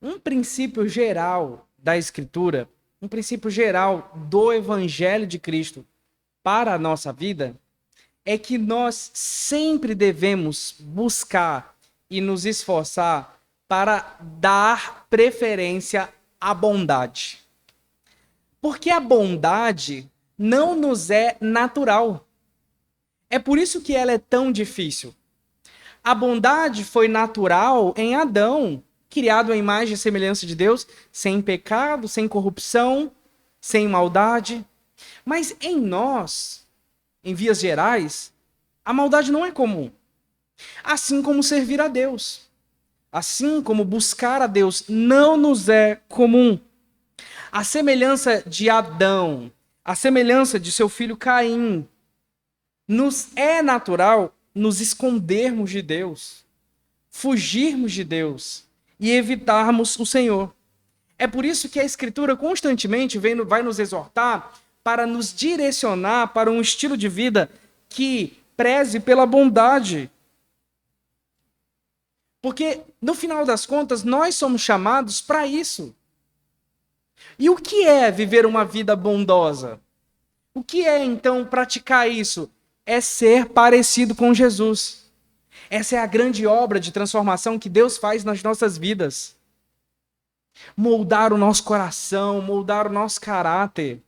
Um princípio geral da Escritura, um princípio geral do Evangelho de Cristo para a nossa vida, é que nós sempre devemos buscar e nos esforçar para dar preferência à bondade. Porque a bondade não nos é natural. É por isso que ela é tão difícil. A bondade foi natural em Adão, criado à imagem e semelhança de Deus, sem pecado, sem corrupção, sem maldade. Mas em nós, em vias gerais, a maldade não é comum. Assim como servir a Deus. Assim como buscar a Deus não nos é comum. A semelhança de Adão, a semelhança de seu filho Caim, nos é natural nos escondermos de Deus, fugirmos de Deus e evitarmos o Senhor. É por isso que a Escritura constantemente vai nos exortar para nos direcionar para um estilo de vida que preze pela bondade. Porque, no final das contas, nós somos chamados para isso. E o que é viver uma vida bondosa? O que é, então, praticar isso? É ser parecido com Jesus. Essa é a grande obra de transformação que Deus faz nas nossas vidas. Moldar o nosso coração, moldar o nosso caráter,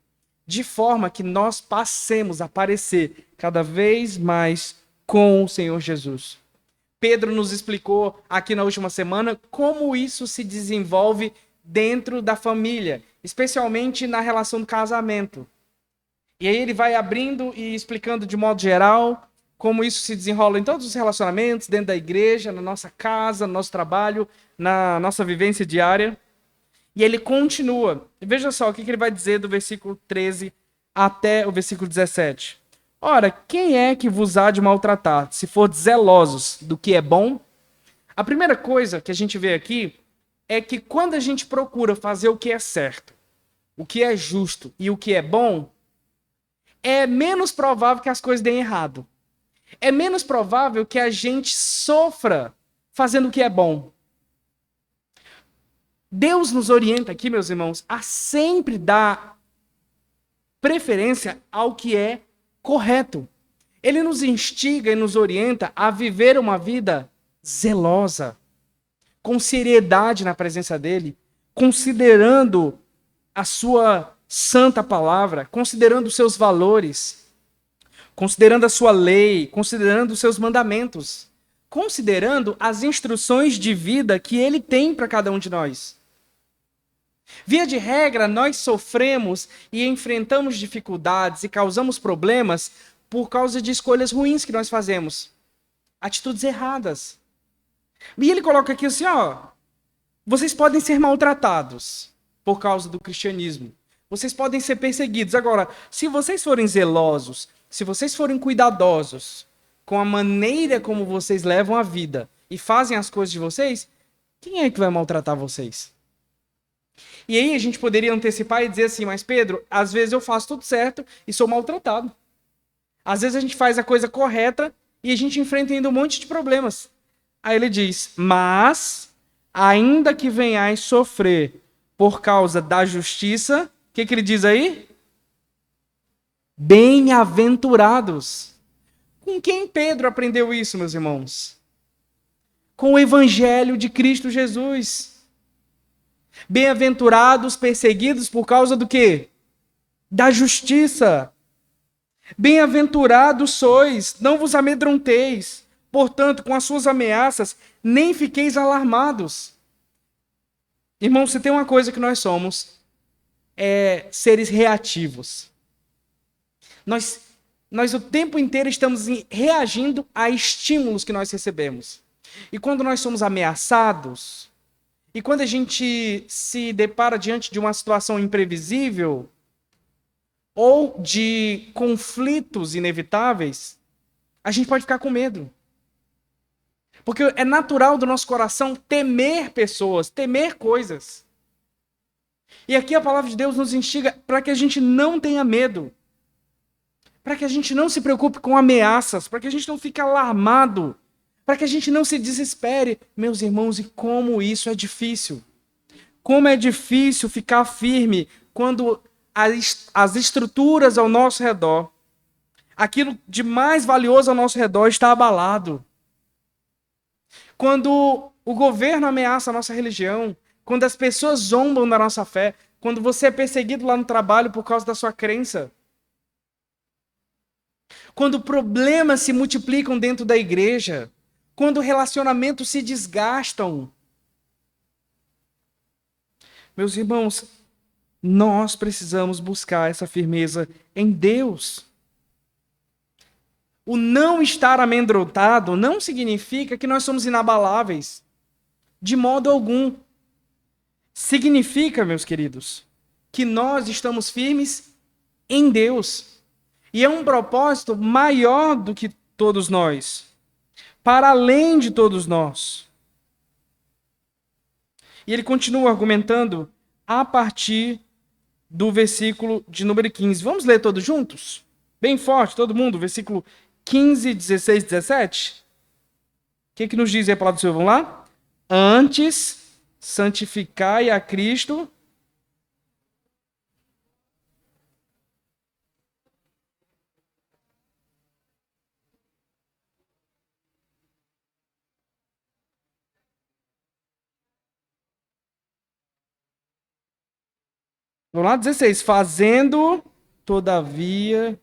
de forma que nós passemos a parecer cada vez mais com o Senhor Jesus. Pedro nos explicou aqui na última semana como isso se desenvolve dentro da família, especialmente na relação do casamento. E aí ele vai abrindo e explicando de modo geral como isso se desenrola em todos os relacionamentos, dentro da igreja, na nossa casa, no nosso trabalho, na nossa vivência diária. E ele continua. Veja só o que ele vai dizer do versículo 13 até o versículo 17. Ora, quem é que vos há de maltratar, se for zelosos do que é bom? A primeira coisa que a gente vê aqui é que quando a gente procura fazer o que é certo, o que é justo e o que é bom, é menos provável que as coisas deem errado. É menos provável que a gente sofra fazendo o que é bom. Deus nos orienta aqui, meus irmãos, a sempre dar preferência ao que é correto. Ele nos instiga e nos orienta a viver uma vida zelosa, com seriedade na presença dele, considerando a sua santa palavra, considerando os seus valores, considerando a sua lei, considerando os seus mandamentos, considerando as instruções de vida que ele tem para cada um de nós. Via de regra, nós sofremos e enfrentamos dificuldades e causamos problemas por causa de escolhas ruins que nós fazemos. Atitudes erradas. E ele coloca aqui assim, ó, vocês podem ser maltratados por causa do cristianismo. Vocês podem ser perseguidos. Agora, se vocês forem zelosos, se vocês forem cuidadosos com a maneira como vocês levam a vida e fazem as coisas de vocês, quem é que vai maltratar vocês? E aí a gente poderia antecipar e dizer assim, mas Pedro, às vezes eu faço tudo certo e sou maltratado. Às vezes a gente faz a coisa correta e a gente enfrenta ainda um monte de problemas. Aí ele diz, mas, ainda que venhais sofrer por causa da justiça, o que ele diz aí? Bem-aventurados. Com quem Pedro aprendeu isso, meus irmãos? Com o evangelho de Cristo Jesus. Bem-aventurados, perseguidos por causa do quê? Da justiça. Bem-aventurados sois, não vos amedronteis. Portanto, com as suas ameaças, nem fiqueis alarmados. Irmão, se tem uma coisa que nós somos, é seres reativos. Nós o tempo inteiro estamos reagindo a estímulos que nós recebemos. E quando nós somos ameaçados, e quando a gente se depara diante de uma situação imprevisível, ou de conflitos inevitáveis, a gente pode ficar com medo. Porque é natural do nosso coração temer pessoas, temer coisas. E aqui a palavra de Deus nos instiga para que a gente não tenha medo. Para que a gente não se preocupe com ameaças, para que a gente não fique alarmado, para que a gente não se desespere. Meus irmãos, e como isso é difícil. Como é difícil ficar firme quando as estruturas ao nosso redor, aquilo de mais valioso ao nosso redor está abalado. Quando o governo ameaça a nossa religião, quando as pessoas zombam da nossa fé, quando você é perseguido lá no trabalho por causa da sua crença, quando problemas se multiplicam dentro da igreja, quando relacionamentos se desgastam. Meus irmãos, nós precisamos buscar essa firmeza em Deus. O não estar amedrontado não significa que nós somos inabaláveis. De modo algum. Significa, meus queridos, que nós estamos firmes em Deus. E é um propósito maior do que todos nós. Para além de todos nós. E ele continua argumentando a partir do versículo de número 15. Vamos ler todos juntos? Bem forte, todo mundo. Versículo 15, 16, 17. O que nos diz aí a palavra do Senhor? Vamos lá? Antes, santificai a Cristo. Vamos lá, 16. Fazendo, todavia.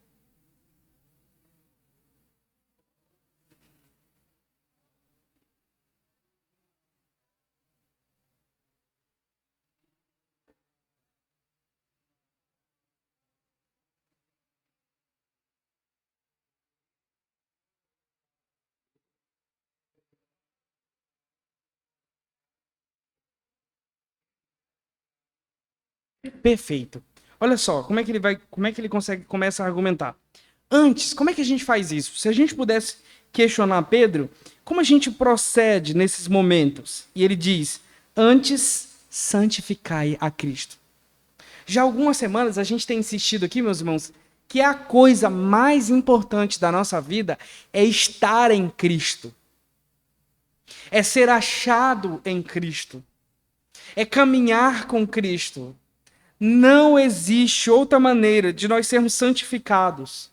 Perfeito. Olha só, como é que ele começa a argumentar? Antes, como é que a gente faz isso? Se a gente pudesse questionar Pedro, como a gente procede nesses momentos? E ele diz: antes, santificai a Cristo. Já há algumas semanas a gente tem insistido aqui, meus irmãos, que a coisa mais importante da nossa vida é estar em Cristo. É ser achado em Cristo. É caminhar com Cristo. Não existe outra maneira de nós sermos santificados.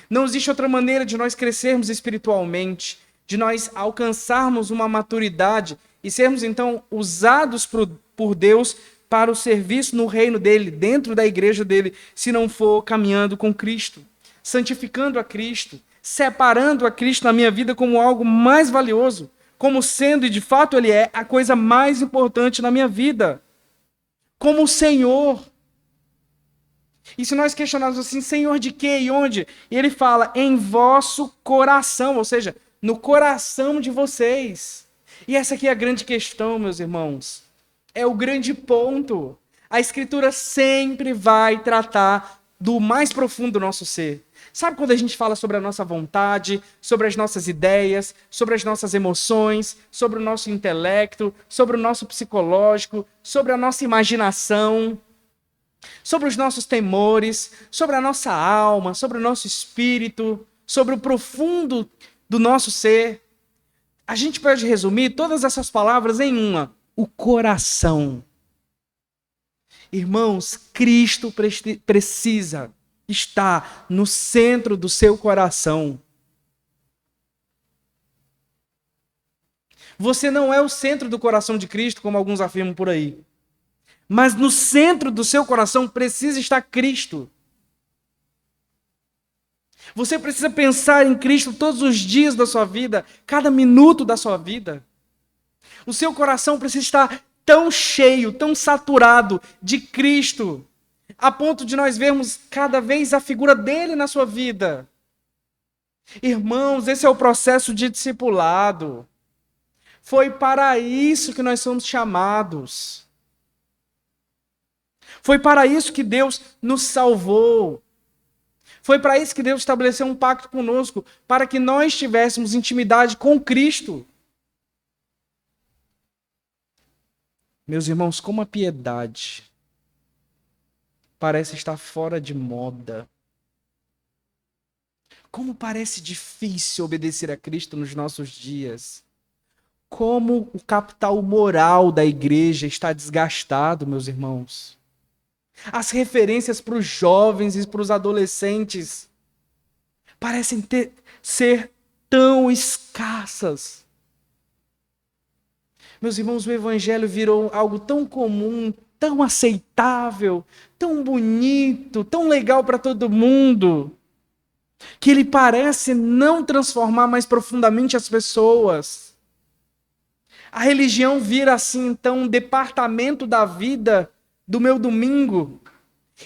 Não existe outra maneira de nós crescermos espiritualmente, de nós alcançarmos uma maturidade e sermos então usados por Deus para o serviço no reino dele, dentro da igreja dele, se não for caminhando com Cristo, santificando a Cristo, separando a Cristo na minha vida como algo mais valioso, como sendo, e de fato ele é, a coisa mais importante na minha vida, como o Senhor. E se nós questionarmos assim, Senhor de quê e onde? E ele fala, em vosso coração, ou seja, no coração de vocês. E essa aqui é a grande questão, meus irmãos. É o grande ponto. A Escritura sempre vai tratar do mais profundo do nosso ser. Sabe quando a gente fala sobre a nossa vontade, sobre as nossas ideias, sobre as nossas emoções, sobre o nosso intelecto, sobre o nosso psicológico, sobre a nossa imaginação, sobre os nossos temores, sobre a nossa alma, sobre o nosso espírito, sobre o profundo do nosso ser. A gente pode resumir todas essas palavras em uma: o coração. Irmãos, Cristo precisa estar no centro do seu coração. Você não é o centro do coração de Cristo, como alguns afirmam por aí. Mas no centro do seu coração precisa estar Cristo. Você precisa pensar em Cristo todos os dias da sua vida, cada minuto da sua vida. O seu coração precisa estar tão cheio, tão saturado de Cristo, a ponto de nós vermos cada vez a figura dele na sua vida. Irmãos, esse é o processo de discipulado. Foi para isso que nós somos chamados. Foi para isso que Deus nos salvou. Foi para isso que Deus estabeleceu um pacto conosco, para que nós tivéssemos intimidade com Cristo. Meus irmãos, como a piedade parece estar fora de moda. Como parece difícil obedecer a Cristo nos nossos dias. Como o capital moral da igreja está desgastado, meus irmãos. As referências para os jovens e para os adolescentes parecem ser tão escassas. Meus irmãos, o evangelho virou algo tão comum, tão aceitável, tão bonito, tão legal para todo mundo, que ele parece não transformar mais profundamente as pessoas. A religião vira assim, então, um departamento da vida do meu domingo,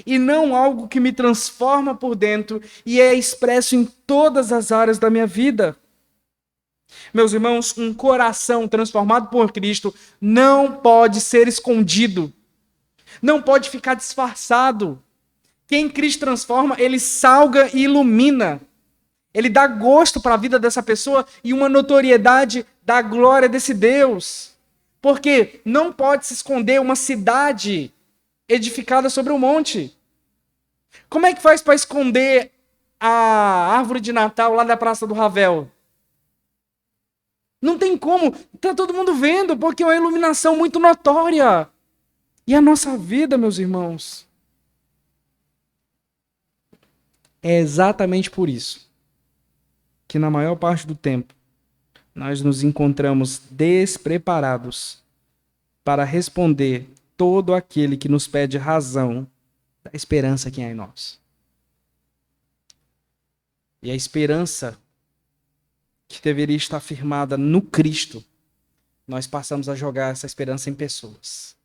e não algo que me transforma por dentro e é expresso em todas as áreas da minha vida. Meus irmãos, um coração transformado por Cristo não pode ser escondido, não pode ficar disfarçado. Quem Cristo transforma, ele salga e ilumina. Ele dá gosto para a vida dessa pessoa e uma notoriedade da glória desse Deus. Porque não pode se esconder uma cidade edificada sobre um monte. Como é que faz para esconder a árvore de Natal lá da Praça do Ravel? Não tem como. Está todo mundo vendo, porque é uma iluminação muito notória. E a nossa vida, meus irmãos, é exatamente por isso que na maior parte do tempo nós nos encontramos despreparados para responder todo aquele que nos pede razão da esperança que há em nós. E a esperança que deveria estar firmada no Cristo, nós passamos a jogar essa esperança em pessoas.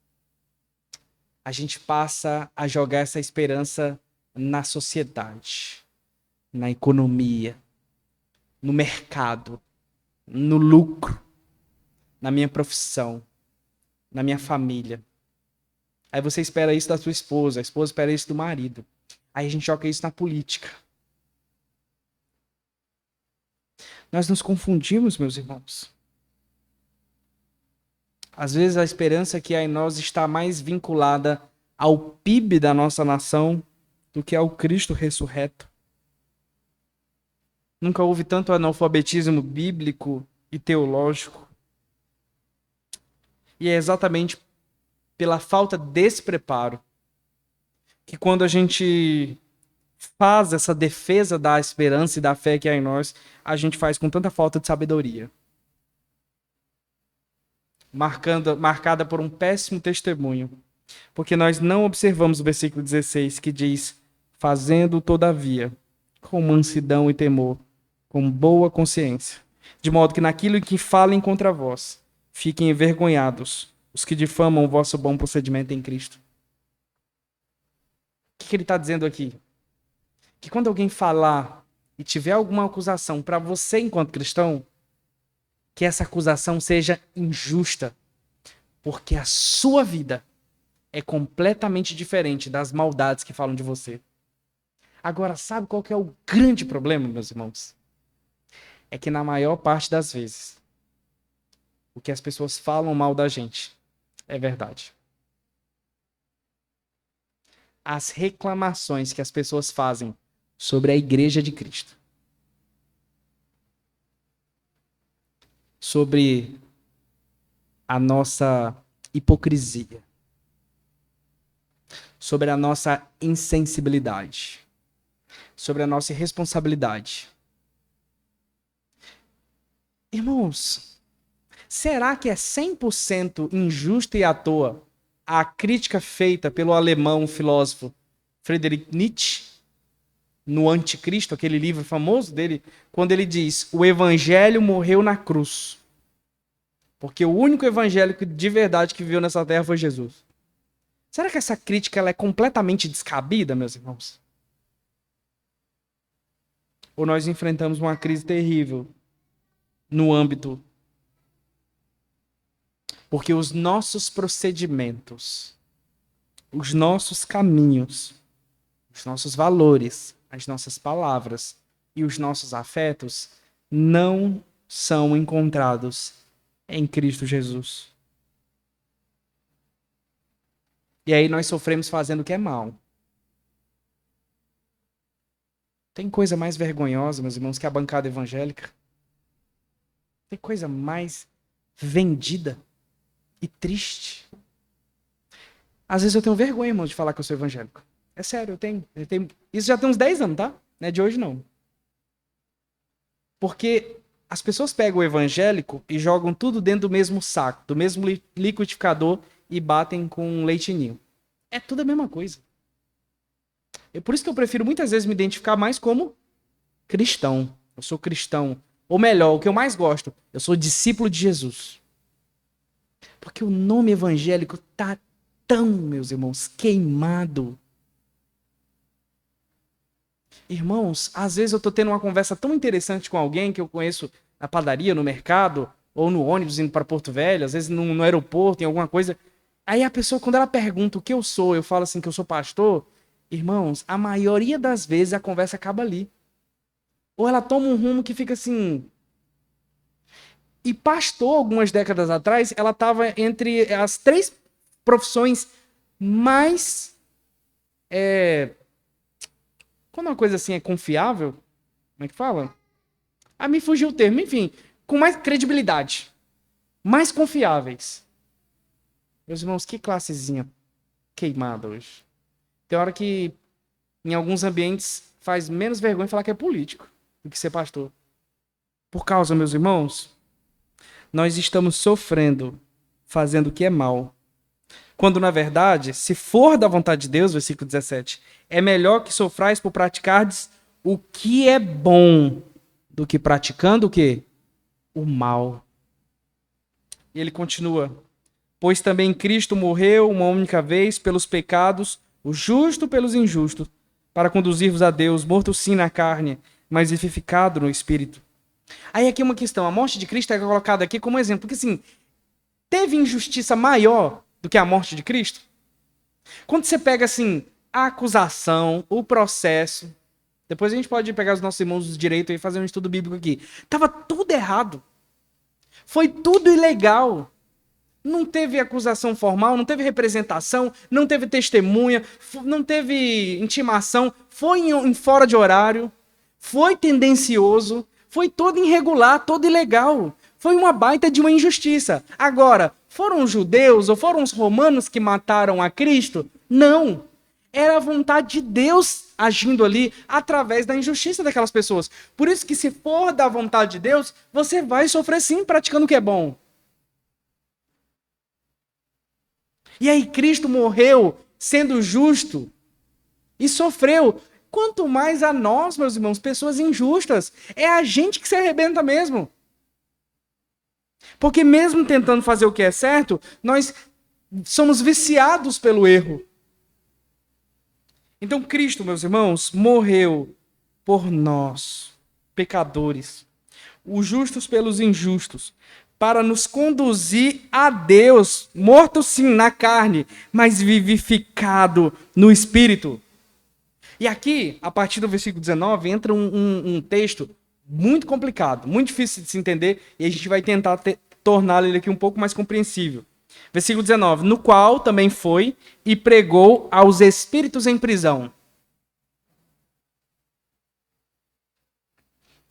A gente passa a jogar essa esperança na sociedade, na economia, no mercado, no lucro, na minha profissão, na minha família. Aí você espera isso da sua esposa, a esposa espera isso do marido. Aí a gente joga isso na política. Nós nos confundimos, meus irmãos. Às vezes a esperança que há em nós está mais vinculada ao PIB da nossa nação do que ao Cristo ressurreto. Nunca houve tanto analfabetismo bíblico e teológico. E é exatamente pela falta desse preparo que quando a gente faz essa defesa da esperança e da fé que há em nós, a gente faz com tanta falta de sabedoria. Marcada por um péssimo testemunho. Porque nós não observamos o versículo 16 que diz: fazendo todavia, com mansidão e temor, com boa consciência, de modo que naquilo que falem contra vós, fiquem envergonhados os que difamam o vosso bom procedimento em Cristo. O que ele está dizendo aqui? Que quando alguém falar e tiver alguma acusação para você enquanto cristão, que essa acusação seja injusta, porque a sua vida é completamente diferente das maldades que falam de você. Agora, sabe qual que é o grande problema, meus irmãos? É que na maior parte das vezes, o que as pessoas falam mal da gente é verdade. As reclamações que as pessoas fazem sobre a Igreja de Cristo, sobre a nossa hipocrisia, sobre a nossa insensibilidade, sobre a nossa irresponsabilidade. Irmãos, será que é 100% injusto e à toa a crítica feita pelo alemão filósofo Friedrich Nietzsche no Anticristo, aquele livro famoso dele, quando ele diz: o evangelho morreu na cruz? Porque o único evangélico de verdade que viveu nessa terra foi Jesus. Será que essa crítica ela é completamente descabida, meus irmãos? Ou nós enfrentamos uma crise terrível no âmbito? Porque os nossos procedimentos, os nossos caminhos, os nossos valores, as nossas palavras e os nossos afetos não são encontrados em Cristo Jesus. E aí nós sofremos fazendo o que é mal. Tem coisa mais vergonhosa, meus irmãos, que a bancada evangélica? Tem coisa mais vendida e triste. Às vezes eu tenho vergonha, irmão, de falar que eu sou evangélico. É sério, eu tenho. Isso já tem uns 10 anos, tá? Não é de hoje, não. Porque as pessoas pegam o evangélico e jogam tudo dentro do mesmo saco, do mesmo liquidificador e batem com um leitinho. É tudo a mesma coisa. É por isso que eu prefiro muitas vezes me identificar mais como cristão. Eu sou cristão. Ou melhor, o que eu mais gosto, eu sou discípulo de Jesus. Porque o nome evangélico tá tão, meus irmãos, queimado. Irmãos, às vezes eu tô tendo uma conversa tão interessante com alguém que eu conheço na padaria, no mercado, ou no ônibus indo para Porto Velho, às vezes no aeroporto, em alguma coisa. Aí a pessoa, quando ela pergunta o que eu sou, eu falo assim que eu sou pastor. Irmãos, a maioria das vezes a conversa acaba ali. Ou ela toma um rumo que fica assim. E pastor, algumas décadas atrás, ela estava entre as 3 profissões mais. Quando uma coisa assim é confiável, como é que fala? Ah, me fugiu o termo. Enfim, com mais credibilidade. Mais confiáveis. Meus irmãos, que classezinha queimada hoje. Tem hora que, em alguns ambientes, faz menos vergonha falar que é político do que ser pastor. Por causa, meus irmãos, nós estamos sofrendo, fazendo o que é mal. Quando, na verdade, se for da vontade de Deus, versículo 17, é melhor que sofrais por praticardes o que é bom do que praticando o quê? O mal. E ele continua. Pois também Cristo morreu uma única vez pelos pecados, o justo pelos injustos, para conduzir-vos a Deus, morto sim na carne, mas vivificado no Espírito. Aí aqui uma questão, a morte de Cristo é colocada aqui como exemplo, porque assim, teve injustiça maior do que a morte de Cristo? Quando você pega assim, a acusação, o processo, depois a gente pode pegar os nossos irmãos do direito e fazer um estudo bíblico aqui. Tava tudo errado. Foi tudo ilegal. Não teve acusação formal, não teve representação, não teve testemunha, não teve intimação, foi em fora de horário, foi tendencioso, foi todo irregular, todo ilegal. Foi uma baita de uma injustiça. Agora, foram os judeus ou foram os romanos que mataram a Cristo? Não. Era a vontade de Deus agindo ali através da injustiça daquelas pessoas. Por isso que se for da vontade de Deus, você vai sofrer sim praticando o que é bom. E aí Cristo morreu sendo justo e sofreu. Quanto mais a nós, meus irmãos, pessoas injustas. É a gente que se arrebenta mesmo. Porque mesmo tentando fazer o que é certo, nós somos viciados pelo erro. Então Cristo, meus irmãos, morreu por nós, pecadores, os justos pelos injustos, para nos conduzir a Deus, morto sim na carne, mas vivificado no Espírito. E aqui, a partir do versículo 19, entra um texto muito complicado, muito difícil de se entender, e a gente vai tentar torná-lo aqui um pouco mais compreensível. Versículo 19, no qual também foi e pregou aos espíritos em prisão,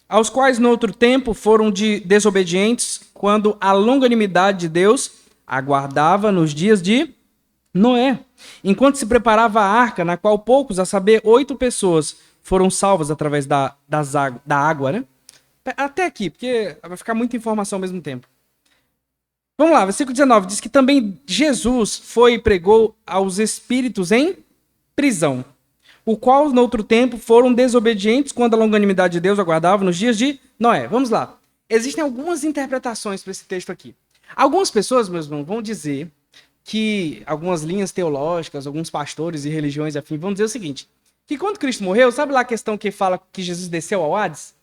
aos quais no outro tempo foram desobedientes, quando a longanimidade de Deus aguardava nos dias de Noé, enquanto se preparava a arca, na qual poucos, a saber, 8 pessoas, foram salvas através da água, né? Até aqui, porque vai ficar muita informação ao mesmo tempo. Vamos lá, versículo 19, diz que também Jesus foi e pregou aos espíritos em prisão, o qual, no outro tempo, foram desobedientes quando a longanimidade de Deus aguardava nos dias de Noé. Vamos lá. Existem algumas interpretações para esse texto aqui. Algumas pessoas, meus irmãos, vão dizer que algumas linhas teológicas, alguns pastores e religiões afins vão dizer o seguinte, que quando Cristo morreu, sabe lá a questão que fala que Jesus desceu ao Hades?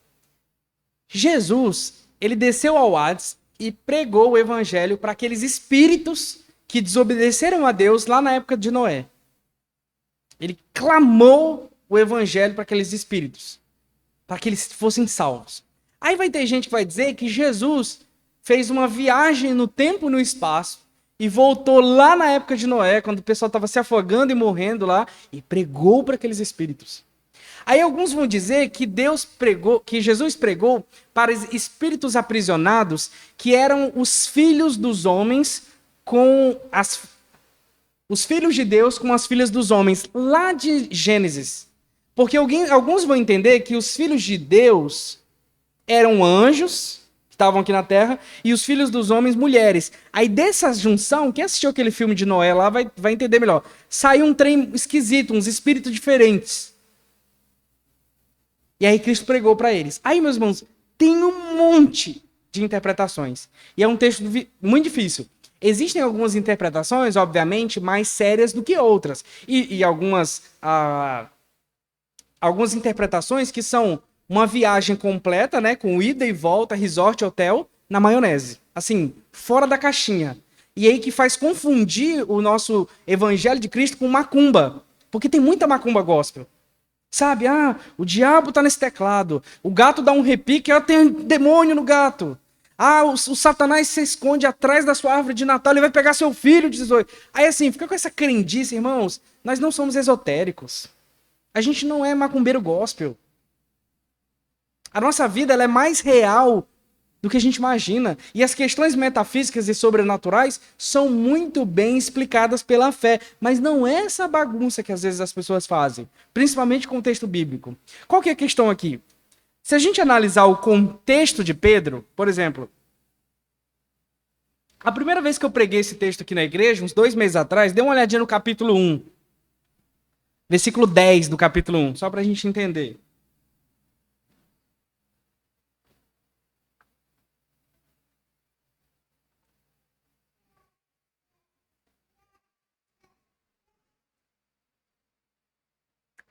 Jesus, ele desceu ao Hades e pregou o evangelho para aqueles espíritos que desobedeceram a Deus lá na época de Noé. Ele clamou o evangelho para aqueles espíritos, para que eles fossem salvos. Aí vai ter gente que vai dizer que Jesus fez uma viagem no tempo e no espaço e voltou lá na época de Noé, quando o pessoal estava se afogando e morrendo lá, e pregou para aqueles espíritos. Aí alguns vão dizer que Deus pregou, que Jesus pregou para espíritos aprisionados, que eram os filhos dos homens com os filhos de Deus com as filhas dos homens, lá de Gênesis. Porque alguns vão entender que os filhos de Deus eram anjos, que estavam aqui na Terra, e os filhos dos homens, mulheres. Aí dessa junção, quem assistiu aquele filme de Noé lá vai entender melhor. Saiu um trem esquisito, uns espíritos diferentes. E aí Cristo pregou para eles. Aí, meus irmãos, tem um monte de interpretações. E é um texto muito difícil. Existem algumas interpretações, obviamente, mais sérias do que outras. E algumas interpretações que são uma viagem completa, né, com ida e volta, resort, hotel, na maionese. Assim, fora da caixinha. E aí que faz confundir o nosso evangelho de Cristo com macumba. Porque tem muita macumba gospel. Sabe, o diabo tá nesse teclado. O gato dá um repique, tem um demônio no gato. O Satanás se esconde atrás da sua árvore de Natal, ele vai pegar seu filho de 18. Aí assim, fica com essa crendice, irmãos. Nós não somos esotéricos. A gente não é macumbeiro gospel. A nossa vida ela é mais real do que a gente imagina. E as questões metafísicas e sobrenaturais são muito bem explicadas pela fé. Mas não é essa bagunça que às vezes as pessoas fazem. Principalmente com o texto bíblico. Qual que é a questão aqui? Se a gente analisar o contexto de Pedro, por exemplo, a primeira vez que eu preguei esse texto aqui na igreja, uns 2 meses atrás, dê uma olhadinha no capítulo 1. Versículo 10 do capítulo 1, só para a gente entender.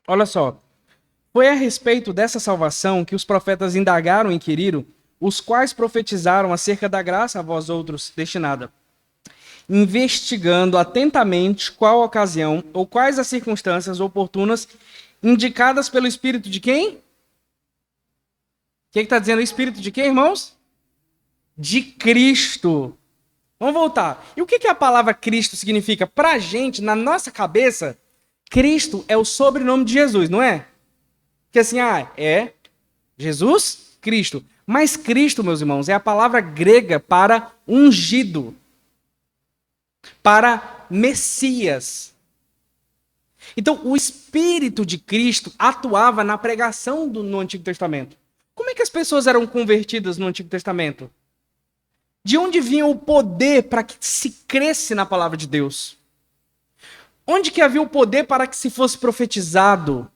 Olha só. Foi a respeito dessa salvação que os profetas indagaram e inquiriram, os quais profetizaram acerca da graça a vós outros destinada, investigando atentamente qual a ocasião ou quais as circunstâncias oportunas indicadas pelo Espírito de quem? O que está dizendo o Espírito de quem, irmãos? De Cristo. Vamos voltar. E o que a palavra Cristo significa? Para a gente, na nossa cabeça, Cristo é o sobrenome de Jesus, não é? Que assim, é Jesus, Cristo. Mas Cristo, meus irmãos, é a palavra grega para ungido, para Messias. Então, o Espírito de Cristo atuava na pregação no Antigo Testamento. Como é que as pessoas eram convertidas no Antigo Testamento? De onde vinha o poder para que se cresce na palavra de Deus? Onde que havia o poder para que se fosse profetizado?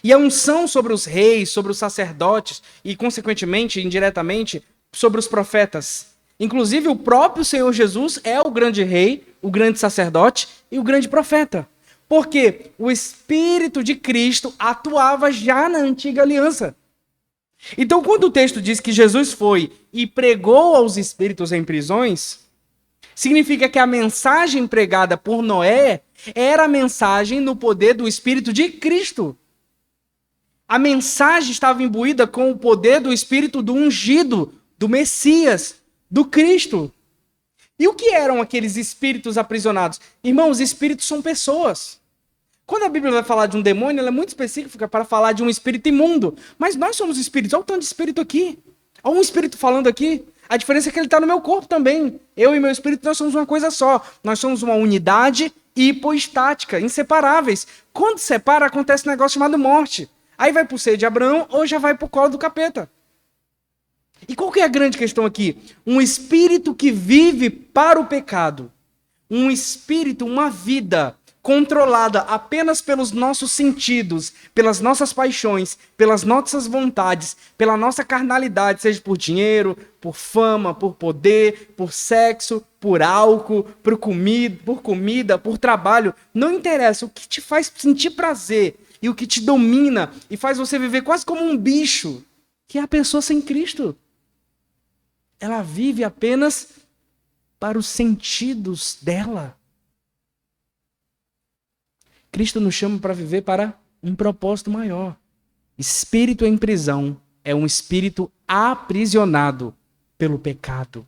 E a unção sobre os reis, sobre os sacerdotes e, consequentemente, indiretamente, sobre os profetas. Inclusive, o próprio Senhor Jesus é o grande rei, o grande sacerdote e o grande profeta. Porque o Espírito de Cristo atuava já na antiga aliança. Então, quando o texto diz que Jesus foi e pregou aos espíritos em prisões, significa que a mensagem pregada por Noé era a mensagem no poder do Espírito de Cristo. A mensagem estava imbuída com o poder do Espírito do ungido, do Messias, do Cristo. E o que eram aqueles espíritos aprisionados? Irmãos, espíritos são pessoas. Quando a Bíblia vai falar de um demônio, ela é muito específica para falar de um espírito imundo. Mas nós somos espíritos. Olha o tanto de espírito aqui. Olha um espírito falando aqui. A diferença é que ele está no meu corpo também. Eu e meu espírito, nós somos uma coisa só. Nós somos uma unidade hipoestática, inseparáveis. Quando separa, acontece um negócio chamado morte. Aí vai para o seio de Abraão ou já vai para o colo do capeta. E qual que é a grande questão aqui? Um espírito que vive para o pecado. Um espírito, uma vida controlada apenas pelos nossos sentidos, pelas nossas paixões, pelas nossas vontades, pela nossa carnalidade, seja por dinheiro, por fama, por poder, por sexo, por álcool, por comida, por trabalho. Não interessa, o que te faz sentir prazer e o que te domina e faz você viver quase como um bicho, que é a pessoa sem Cristo. Ela vive apenas para os sentidos dela. Cristo nos chama para viver para um propósito maior. Espírito em prisão é um espírito aprisionado pelo pecado.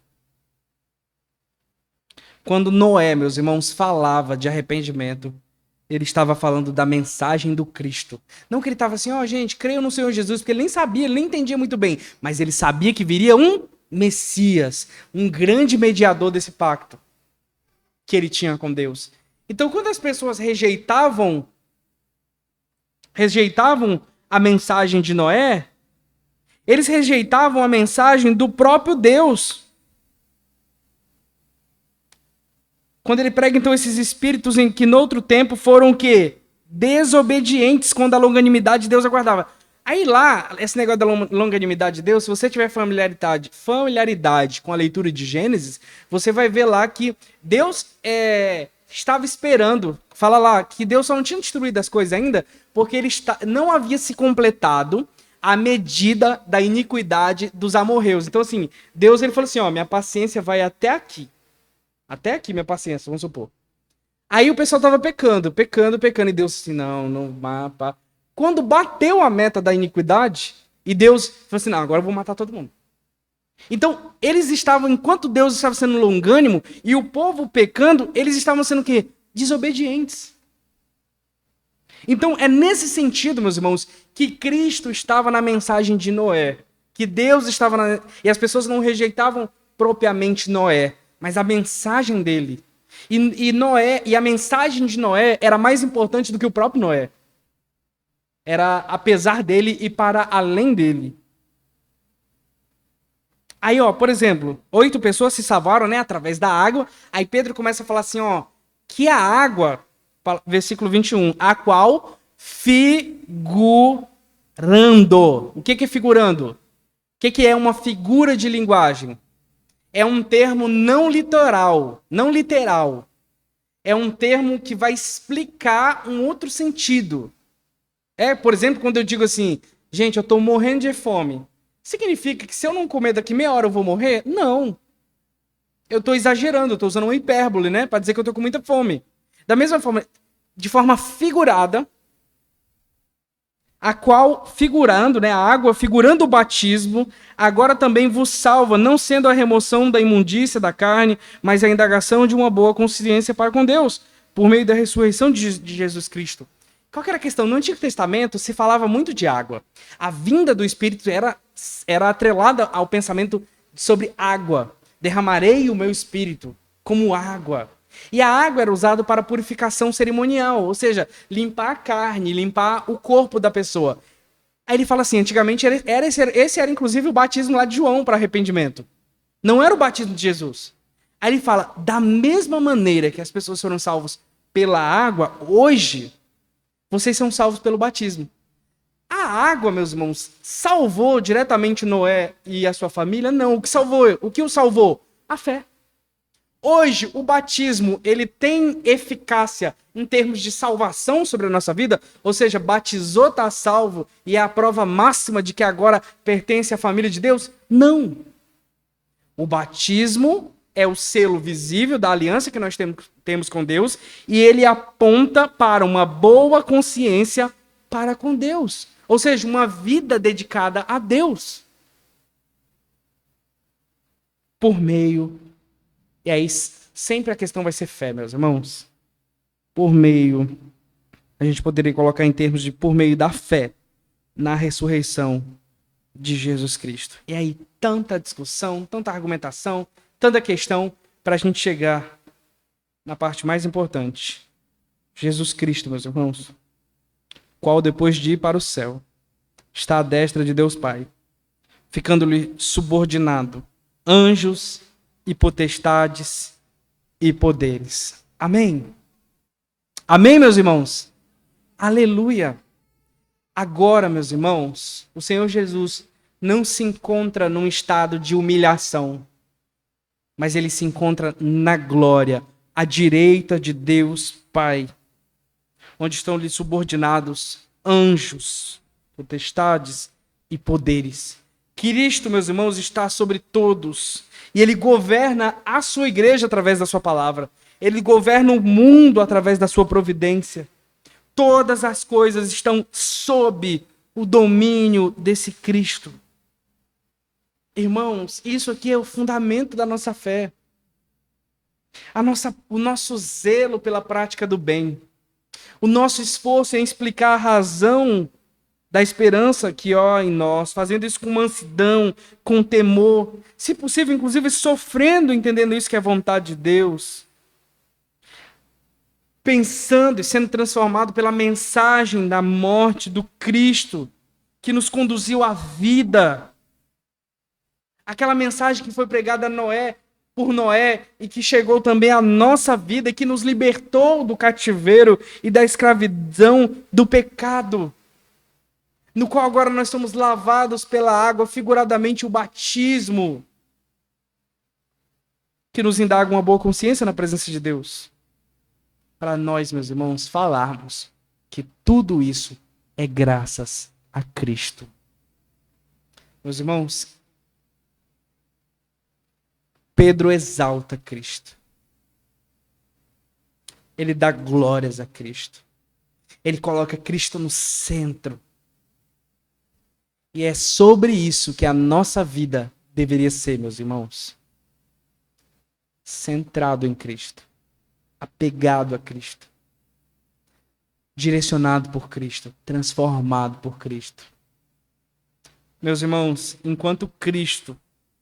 Quando Noé, meus irmãos, falava de arrependimento, Ele estava falando da mensagem do Cristo. Não que ele estava assim, ó, gente, creio no Senhor Jesus, porque ele nem sabia, ele nem entendia muito bem, mas ele sabia que viria um Messias, um grande mediador desse pacto que ele tinha com Deus. Então, quando as pessoas rejeitavam a mensagem de Noé, eles rejeitavam a mensagem do próprio Deus. Quando ele prega, então, esses espíritos em que, no outro tempo, foram o quê? Desobedientes, quando a longanimidade de Deus aguardava. Aí lá, esse negócio da longanimidade de Deus, se você tiver familiaridade com a leitura de Gênesis, você vai ver lá que Deus estava esperando, fala lá, que Deus só não tinha destruído as coisas ainda, porque ele não havia se completado a medida da iniquidade dos amorreus. Então, assim, Deus ele falou assim, ó, minha paciência vai até aqui. Até aqui, minha paciência, vamos supor. Aí o pessoal tava pecando, e Deus assim, não mapa. Quando bateu a meta da iniquidade, e Deus falou assim, não, agora eu vou matar todo mundo. Então, eles estavam, enquanto Deus estava sendo longânimo, e o povo pecando, eles estavam sendo o quê? Desobedientes. Então, é nesse sentido, meus irmãos, que Cristo estava na mensagem de Noé. Que Deus estava na... E as pessoas não rejeitavam propriamente Noé, mas a mensagem dele. E a mensagem de Noé era mais importante do que o próprio Noé. Era apesar dele e para além dele. Aí, ó, por exemplo, 8 pessoas se salvaram, né, através da água. Aí Pedro começa a falar assim, ó, que a água, versículo 21, a qual figurando. O que é figurando? O que é uma figura de linguagem? É um termo não literal. É um termo que vai explicar um outro sentido. Por exemplo, quando eu digo assim, gente, eu estou morrendo de fome. Significa que se eu não comer daqui meia hora eu vou morrer? Não. Eu estou exagerando, eu estou usando uma hipérbole, né? Para dizer que eu estou com muita fome. Da mesma forma, de forma figurada, a qual, figurando, né, a água, figurando o batismo, agora também vos salva, não sendo a remoção da imundícia da carne, mas a indagação de uma boa consciência para com Deus, por meio da ressurreição de Jesus Cristo. Qual que era a questão? No Antigo Testamento se falava muito de água. A vinda do Espírito era atrelada ao pensamento sobre água. Derramarei o meu Espírito como água. E a água era usada para purificação cerimonial, ou seja, limpar a carne, limpar o corpo da pessoa. Aí ele fala assim, antigamente esse era inclusive o batismo lá de João para arrependimento. Não era o batismo de Jesus. Aí ele fala, da mesma maneira que as pessoas foram salvas pela água, hoje vocês são salvos pelo batismo. A água, meus irmãos, salvou diretamente Noé e a sua família? Não. O que o salvou? A fé. Hoje, o batismo, ele tem eficácia em termos de salvação sobre a nossa vida? Ou seja, batizou, está salvo e é a prova máxima de que agora pertence à família de Deus? Não. O batismo é o selo visível da aliança que nós temos com Deus e ele aponta para uma boa consciência para com Deus. Ou seja, uma vida dedicada a Deus. Por meio... E aí, sempre a questão vai ser fé, meus irmãos. Por meio, a gente poderia colocar em termos de por meio da fé na ressurreição de Jesus Cristo. E aí, tanta discussão, tanta argumentação, tanta questão para a gente chegar na parte mais importante. Jesus Cristo, meus irmãos, qual depois de ir para o céu, está à destra de Deus Pai, ficando-lhe subordinado anjos e potestades e poderes. Amém? Amém, meus irmãos? Aleluia! Agora, meus irmãos, o Senhor Jesus não se encontra num estado de humilhação, mas ele se encontra na glória, à direita de Deus Pai, onde estão lhe subordinados anjos, potestades e poderes. Cristo, meus irmãos, está sobre todos. E ele governa a sua igreja através da sua palavra. Ele governa o mundo através da sua providência. Todas as coisas estão sob o domínio desse Cristo. Irmãos, isso aqui é o fundamento da nossa fé. O nosso zelo pela prática do bem. O nosso esforço é em explicar a razão da esperança que há em nós, fazendo isso com mansidão, com temor, se possível, inclusive sofrendo, entendendo isso que é vontade de Deus, pensando e sendo transformado pela mensagem da morte do Cristo, que nos conduziu à vida. Aquela mensagem que foi pregada a Noé, por Noé, e que chegou também à nossa vida, e que nos libertou do cativeiro e da escravidão do pecado, no qual agora nós somos lavados pela água, figuradamente o batismo, que nos indaga uma boa consciência na presença de Deus. Para nós, meus irmãos, falarmos que tudo isso é graças a Cristo. Meus irmãos, Pedro exalta Cristo. Ele dá glórias a Cristo. Ele coloca Cristo no centro. E é sobre isso que a nossa vida deveria ser, meus irmãos. Centrado em Cristo. Apegado a Cristo. Direcionado por Cristo. Transformado por Cristo. Meus irmãos, enquanto Cristo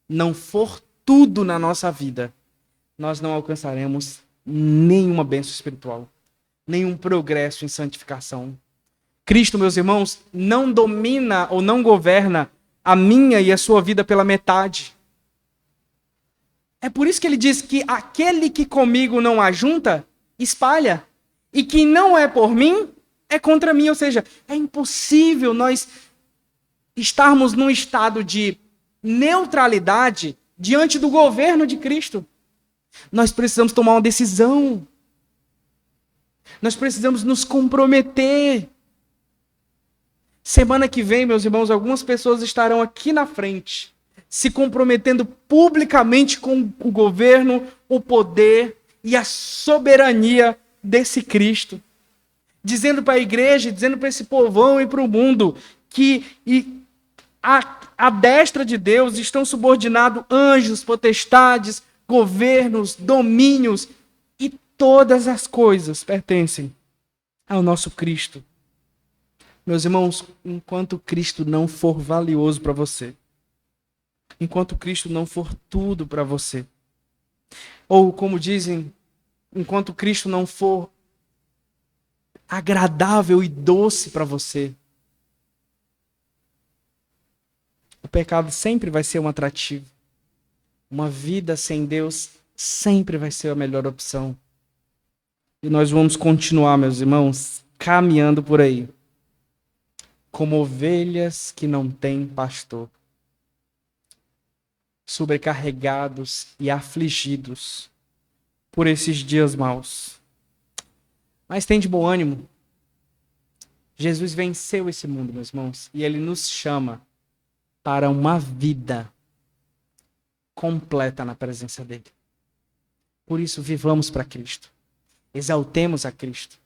não for tudo na nossa vida, nós não alcançaremos nenhuma bênção espiritual, nenhum progresso em santificação. Cristo, meus irmãos, não domina ou não governa a minha e a sua vida pela metade. É por isso que ele diz que aquele que comigo não ajunta, espalha. E que não é por mim, é contra mim. Ou seja, é impossível nós estarmos num estado de neutralidade diante do governo de Cristo. Nós precisamos tomar uma decisão. Nós precisamos nos comprometer. Semana que vem, meus irmãos, algumas pessoas estarão aqui na frente, se comprometendo publicamente com o governo, o poder e a soberania desse Cristo. Dizendo para a igreja, dizendo para esse povão e para o mundo que à destra de Deus estão subordinados anjos, potestades, governos, domínios, e todas as coisas pertencem ao nosso Cristo. Meus irmãos, enquanto Cristo não for valioso para você, enquanto Cristo não for tudo para você, ou como dizem, enquanto Cristo não for agradável e doce para você, o pecado sempre vai ser um atrativo. Uma vida sem Deus sempre vai ser a melhor opção. E nós vamos continuar, meus irmãos, caminhando por aí, como ovelhas que não têm pastor, sobrecarregados e afligidos por esses dias maus. Mas tem de bom ânimo. Jesus venceu esse mundo, meus irmãos, e ele nos chama para uma vida completa na presença dele. Por isso, vivamos para Cristo. Exaltemos a Cristo.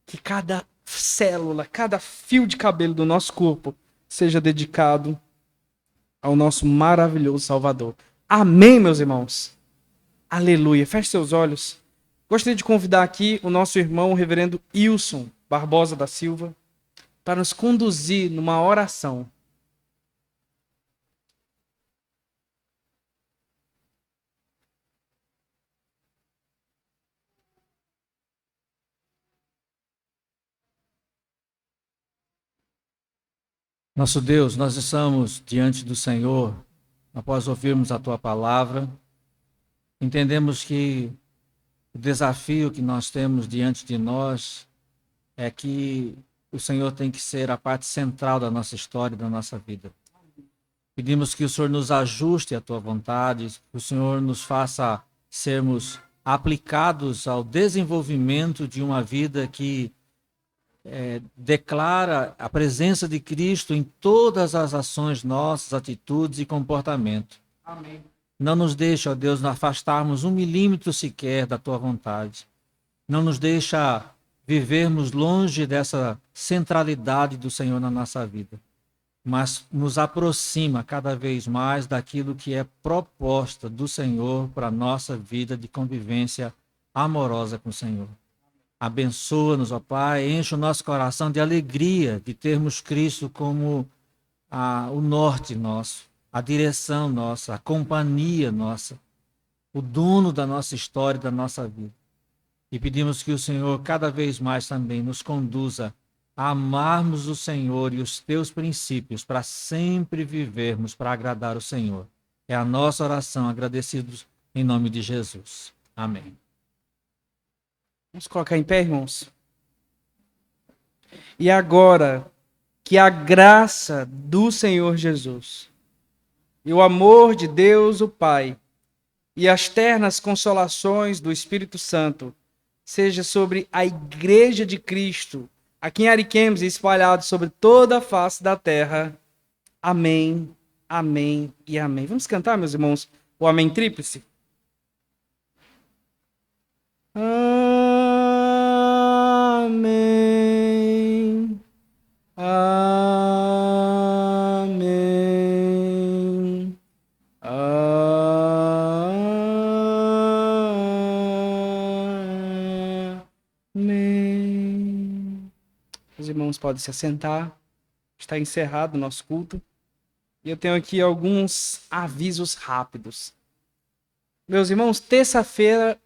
Que cada célula, cada fio de cabelo do nosso corpo seja dedicado ao nosso maravilhoso Salvador. Amém, meus irmãos? Aleluia. Feche seus olhos. Gostaria de convidar aqui o nosso irmão, o reverendo Wilson Barbosa da Silva, para nos conduzir numa oração. Nosso Deus, nós estamos diante do Senhor, após ouvirmos a Tua palavra, entendemos que o desafio que nós temos diante de nós é que o Senhor tem que ser a parte central da nossa história, da nossa vida. Pedimos que o Senhor nos ajuste à Tua vontade, que o Senhor nos faça sermos aplicados ao desenvolvimento de uma vida que declara a presença de Cristo em todas as ações nossas, atitudes e comportamento. Amém. Não nos deixa, ó Deus, afastarmos 1 milímetro sequer da Tua vontade. Não nos deixa vivermos longe dessa centralidade do Senhor na nossa vida, mas nos aproxima cada vez mais daquilo que é proposta do Senhor para a nossa vida de convivência amorosa com o Senhor. Abençoa-nos, ó Pai, enche o nosso coração de alegria de termos Cristo como o norte nosso, a direção nossa, a companhia nossa, o dono da nossa história, da nossa vida. E pedimos que o Senhor cada vez mais também nos conduza a amarmos o Senhor e os teus princípios para sempre vivermos para agradar o Senhor. É a nossa oração, agradecidos em nome de Jesus. Amém. Vamos colocar em pé, irmãos? E agora, que a graça do Senhor Jesus e o amor de Deus, o Pai, e as ternas consolações do Espírito Santo seja sobre a Igreja de Cristo, aqui em Ariquemes e espalhado sobre toda a face da terra. Amém, amém e amém. Vamos cantar, meus irmãos, o Amém Tríplice? Amém. Amém. Amém. Os irmãos podem se assentar. Está encerrado o nosso culto. E eu tenho aqui alguns avisos rápidos. Meus irmãos, terça-feira